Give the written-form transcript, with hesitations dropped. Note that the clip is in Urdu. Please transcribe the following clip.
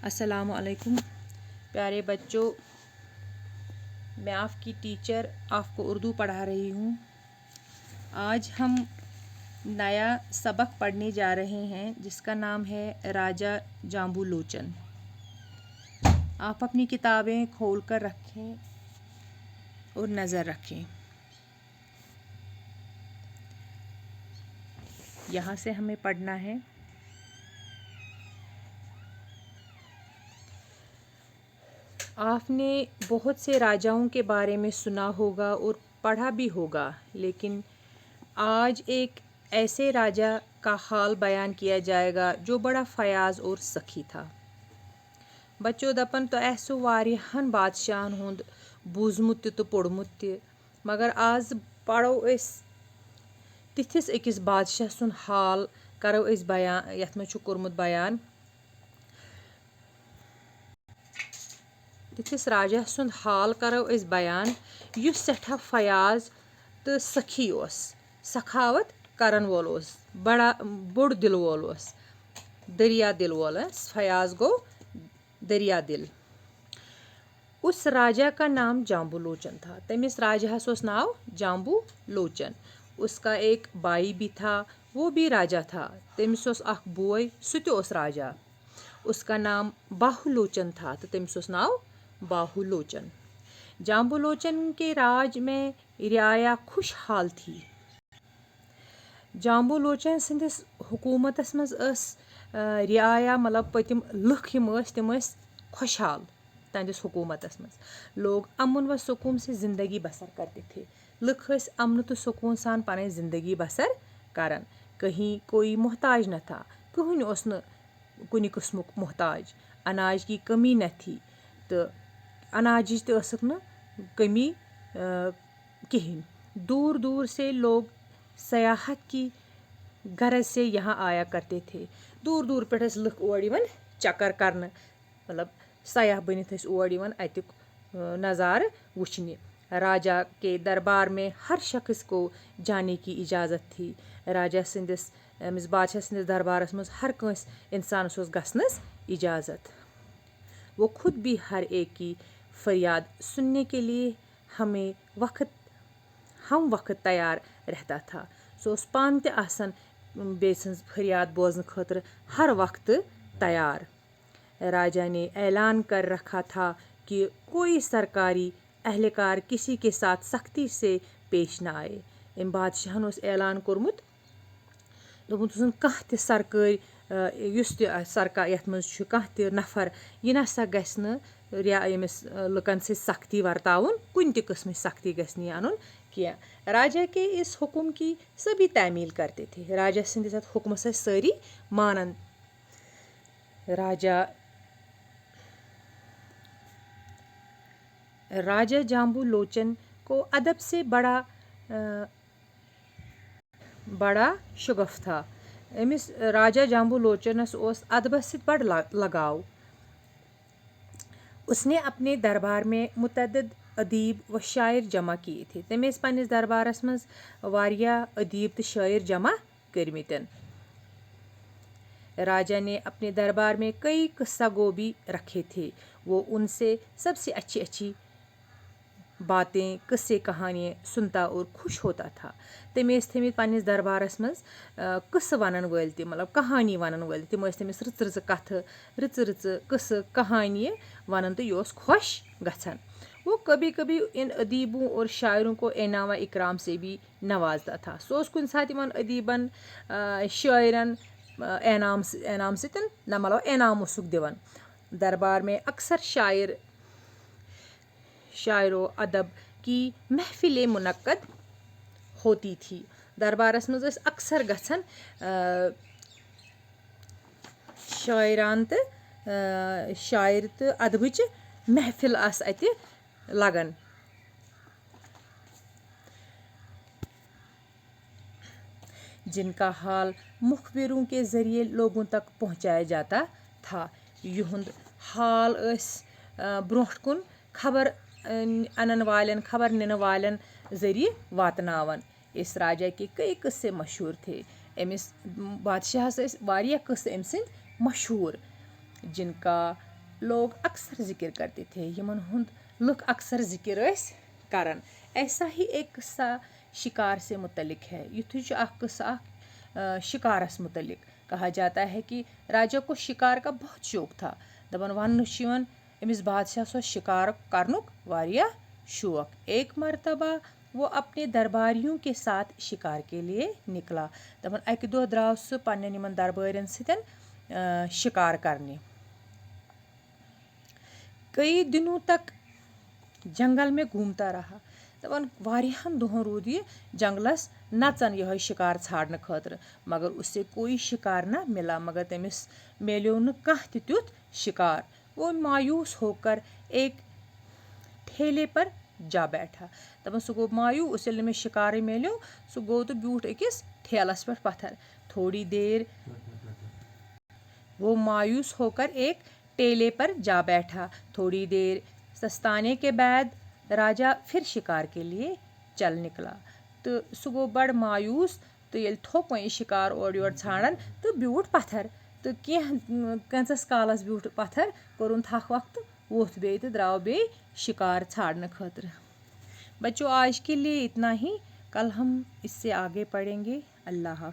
السلام علیکم پیارے بچوں، میں آپ کی ٹیچر آپ کو اردو پڑھا رہی ہوں۔ آج ہم نیا سبق پڑھنے جا رہے ہیں جس کا نام ہے راجا جامبو لوچن۔ آپ اپنی کتابیں کھول کر رکھیں اور نظر رکھیں۔ یہاں سے ہمیں پڑھنا ہے۔ آپ نے بہت سے راجاؤں کے بارے میں سنا ہوگا اور پڑھا بھی ہوگا، لیکن آج ایک ایسے راجا کا حال بیان کیا جائے گا جو بڑا فیاض اور سخی تھا۔ بچو دپن تو ایسو واریاہن بادشاہن ہند بوزمت تہِ تو پوٚرمُت تہِ، مگر آز پڑھو أسۍ تِتھِس أکِس بادشاہ سُنٛد حال کرو أسۍ بیان یتھ منٛز چھُ کوٚرمُت بیان۔ تِتھِس راجا سُنٛد حال کرو أسۍ بیان یُس سٮ۪ٹھاہ فیاض تہٕ سخی اوس، سخاوت کرن وول اوس، بوٚڑ دل وول اوس، دریا دل وول۔ فیاض گو دریا دل۔ اس راجا کا نام جامبو لوچن تھا۔ تمس راجہس اوس ناو جامبو لوچن۔ اس کا ایک بھائی بھی تھا، وہ بھی راجا تھا۔ تمس اوس اکھ بوے، سُہ تہِ اوس راجا۔ اس کا نام باہو لوچن تھا تو تمس اوس ناو باہو لوچن۔ جامبو لوچن کے راج میں رعایا خوشحال تھی۔ جامبو لوچن سندس حکومتس مز رعایا مطلب پتم لُکھ یم ٲسۍ تم ٲسۍ خوشحال تہندس حکومتس مز۔ لوگ امن و سکون سے زندگی بسر کرتے تھے۔ لُکھ ٲسۍ امن تو سکون سان پنٕنۍ زندگی بسر کران۔ کہیں کوئی محتاج نہ تھا، کٕہٕنۍ اوس نہٕ کُنہِ قٕسمُک محتاج۔ اناج کی کمی نہ تھی تہٕ اناجِچ تہِ ٲسٕکھ نہٕ کمی کہیٖنۍ۔ دور دور سے لوگ سیاحت کی غرض سے یہاں آیا کرتے تھے۔ دور دور پٮ۪ٹھ ٲسۍ لُکھ اور یِوان چکر کرنہٕ، مطلب سیاح بٔنِتھ ٲسۍ اور یِوان اتیُک نظارٕ وٕچھنہِ۔ راجا کے دربار میں ہر شخص کو جانے کی اجازت تھی۔ راجا سندس أمس بادشاہ سندس دربارس منٛز ہر کٲنٛسہِ انسانس اوس گژھنس اجازت۔ وہ خود بھی ہر ایک کی فریاد سننے کے لیے ہم وقت تیار رہتا تھا۔ سُہ اوس پانہٕ تہِ آسان بیٚیہِ سٕنٛز فریاد بوزنہٕ خٲطرٕ ہر وقت تیار۔ راجا نے اعلان کر رکھا تھا کہ کوئی سرکاری اہلکار کسی کے ساتھ سختی سے پیش نہ آئے۔ أمۍ بادشاہن اوس اعلان کوٚرمُت دوٚپمُت اوسُن کانٛہہ تہِ سرکٲرۍ یُس تہِ سرکار یتھ منٛز چھُ کانٛہہ تہِ نفر یہِ نسا گژھِ نہٕ ییٚمِس لُکن سۭتۍ سختی ورتاوُن، کُنہِ تہِ قٕسمٕچ سختی گژھِ نہٕ یہِ انُن کینٛہہ۔ راجا کے اس حکم کی سبھی تعمیل کرتے تھے۔ راجا سٕنٛدِس اتھ حکمس ٲسۍ سٲری مانان۔ راجا جامبو لوچن کو ادب سے بڑا شغف تھا۔ أمس راجا جامبو لوچنس اوس ادبس سۭتۍ بڑ لگاو۔ اس نے اپنے دربار میں متعدد ادیب و شاعر جمع کیے تھے۔ تٔمۍ ٲسۍ پننس دربارس منٛز واریاہ ادیب تہٕ شاعر جمع کٔرمٕتۍ۔ راجا نے اپنے دربار میں کئی قصہ گو بھی رکھے تھے۔ وہ ان سے سب سے اچھی اچھی باتیں، قصے کہانیاں سنتا اور خوش ہوتا تھا۔ تٔمۍ ٲسۍ تھٲمٕتۍ پننس دربارس منٛز قصہٕ ونن وٲلۍ تہِ، مطلب کہانی ونن وٲلۍ۔ تِم ٲسۍ تٔمِس رٕژٕ رٕژٕ کتھٕ، رٕژٕ قصہٕ کہانیہِ ونان تہٕ یہِ اوس خۄش گژھان۔ وہ کبھی کبھی ان ادیبوں اور شاعروں کو انعام و اکرام سے بھی نوازتا تھا۔ سُہ اوس کُنہِ ساتہٕ یِمن ادیبن شاعرن انعام سۭتۍ نہ مطلب انعام اوسُکھ دِوان۔ دربار میں اکثر شاعر و ادب کی محفلیں منعقد ہوتی تھی۔ دربارس منٛز ٲسۍ اکثر گژھان شاعر تہٕ ادبٕچ محفل آسہٕ اتہِ لگان۔ جن کا حال مخبروں کے ذریعے لوگوں تک پہنچایا جاتا تھا۔ یہند حال ٲسۍ برونٛٹھ کُن خبر انن والٮ۪ن، خبر نِنہٕ والٮ۪ن ذریعہ واتناوان۔ اس راجا کے کئی قصے مشہور تھے۔ أمس بادشاہس ٲسۍ واریاہ قصہٕ أمۍ سٕنٛدۍ مشہوٗر، جن کا لوگ اکثر ذکر کرتے تھے یمن ہند لُکھ اکثر ذکر ٲسۍ کران. ایسا ہی ایک قصہ شکار سے متعلق ہے. یُتھُے چھُ اکھ قصہ اکھ شکارس متعلق. کہا جاتا ہے کہ راجا کو شکار کا بہت شوق تھا. دپان وننہٕ چھُ یِوان أمِس بادشاہس اوس شکار کرنُک واریاہ شوق. ایک مرتبہ وہ اپنے درباریوں کے ساتھ شکار کے لیے نکلا. دپان اکہِ دۄہ درٛاو سُہ پننٮ۪ن یِمن دربارٮ۪ن سۭتۍ شکار کرنہِ. کئی دنوں تک جنگل میں گھومتا رہا. دپان واریاہن دۄہن روٗد یہِ جنگلس نژان یِہوے شکار ژھانڈنہٕ خٲطرٕ. مگر اسے کوئی شکار نہ ملا. مگر تٔمِس میلیو نہٕ کانٛہہ تہِ تیُتھ شکار. وہ مایوس ہو کر ایک ٹھیلے پر جا بیٹھا. دپان سُہ گوٚو مایوٗس ییٚلہِ نہٕ مےٚ شکارٕے میلیو. سُہ گوٚو تہٕ بیوٗٹھ أکِس ٹھیلس پٮ۪ٹھ پتھر. تھوڑی دیر وہ مایوس ہو کر ایک ٹیلے پر جا بیٹھا. تھوڑی دیر سستانے کے بعد راجا پھر شکار کے لیے چل نکلا. تہٕ سُہ گوٚو بڑٕ مایوٗس تہٕ ییٚلہِ تھوٚک وۄنۍ یہِ شکار اورٕ یورٕ ژھانڈان تہٕ بیوٗٹھ پتھر. تہٕ کینٛژس کالس بیوٗٹھ پتھر کوٚرُن تھکھ وکھ تہٕ ووٚتھ بیٚیہِ تہٕ درٛاو بیٚیہِ شکار ژھانڈنہٕ خٲطرٕ. بچو آج کے لیے اتنا ہی. کل ہم اس سے آگے پڑھیں گے. اللہ حافظ.